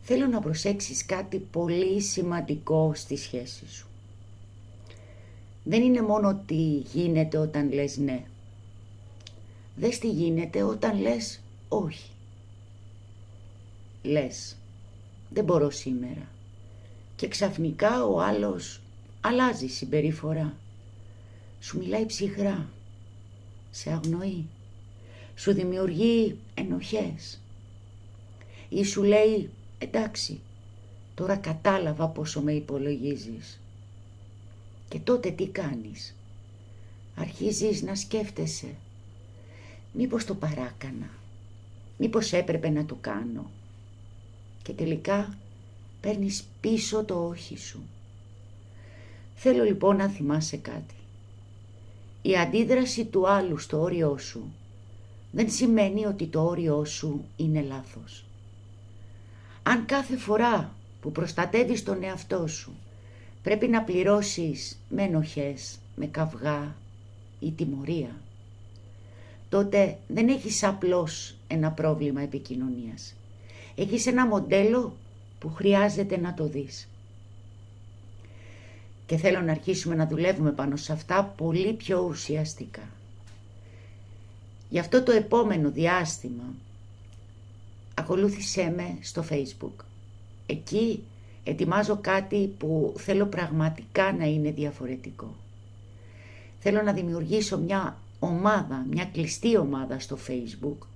θέλω να προσέξεις κάτι πολύ σημαντικό στη σχέση σου. Δεν είναι μόνο τι γίνεται όταν λες ναι. Δες τι γίνεται όταν λες όχι. Λες, δεν μπορώ σήμερα. Και ξαφνικά ο άλλος αλλάζει συμπεριφορά. Σου μιλάει ψυχρά, σε αγνοεί, σου δημιουργεί ενοχές. Ή σου λέει, εντάξει, τώρα κατάλαβα πόσο με υπολογίζεις. Και τότε τι κάνεις? Αρχίζεις να σκέφτεσαι, μήπως το παράκανα, μήπως έπρεπε να το κάνω. Και τελικά παίρνεις πίσω το όχι σου. Θέλω λοιπόν να θυμάσαι κάτι. Η αντίδραση του άλλου στο όριό σου δεν σημαίνει ότι το όριό σου είναι λάθος. Αν κάθε φορά που προστατεύεις τον εαυτό σου πρέπει να πληρώσεις με ενοχές, με καυγά ή τιμωρία, τότε δεν έχεις απλώς ένα πρόβλημα επικοινωνίας. Έχεις ένα μοντέλο που χρειάζεται να το δεις. Και θέλω να αρχίσουμε να δουλεύουμε πάνω σε αυτά πολύ πιο ουσιαστικά. Γι' αυτό το επόμενο διάστημα ακολούθησέ με στο Facebook. Εκεί ετοιμάζω κάτι που θέλω πραγματικά να είναι διαφορετικό. Θέλω να δημιουργήσω μια ομάδα, μια κλειστή ομάδα στο Facebook.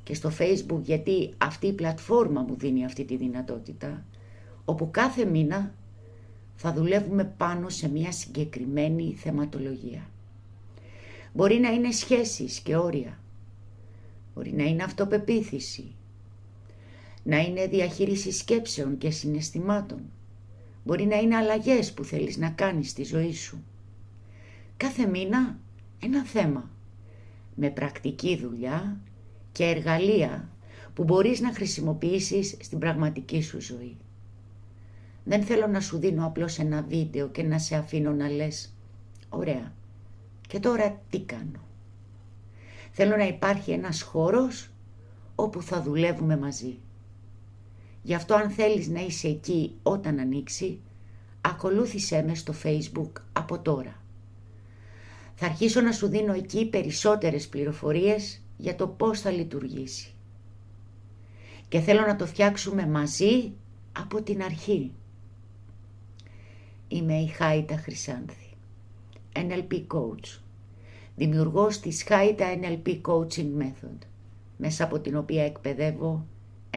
Και στο Facebook γιατί αυτή η πλατφόρμα μου δίνει αυτή τη δυνατότητα, όπου κάθε μήνα θα δουλεύουμε πάνω σε μια συγκεκριμένη θεματολογία. Μπορεί να είναι σχέσεις και όρια, μπορεί να είναι αυτοπεποίθηση, να είναι διαχείριση σκέψεων και συναισθημάτων, μπορεί να είναι αλλαγές που θέλεις να κάνεις στη ζωή σου. Κάθε μήνα ένα θέμα, με πρακτική δουλειά και εργαλεία που μπορείς να χρησιμοποιήσεις στην πραγματική σου ζωή. Δεν θέλω να σου δίνω απλώς ένα βίντεο και να σε αφήνω να λες «Ωραία, και τώρα τι κάνω?» Θέλω να υπάρχει ένας χώρος όπου θα δουλεύουμε μαζί. Γι' αυτό αν θέλεις να είσαι εκεί όταν ανοίξει, ακολούθησέ με στο Facebook από τώρα. Θα αρχίσω να σου δίνω εκεί περισσότερες πληροφορίες για το πώς θα λειτουργήσει. Και θέλω να το φτιάξουμε μαζί από την αρχή. Είμαι η Χάιτα Χρυσάνθη, NLP Coach, δημιουργός της Χάιτα NLP Coaching Method, μέσα από την οποία εκπαιδεύω